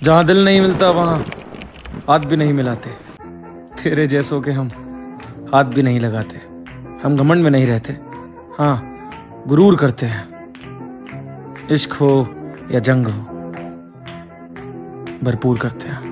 जहाँ दिल नहीं मिलता वहाँ हाथ भी नहीं मिलाते। तेरे जैसों के हम हाथ भी नहीं लगाते। हम घमंड में नहीं रहते, हाँ गुरूर करते हैं। इश्क हो या जंग हो, भरपूर करते हैं।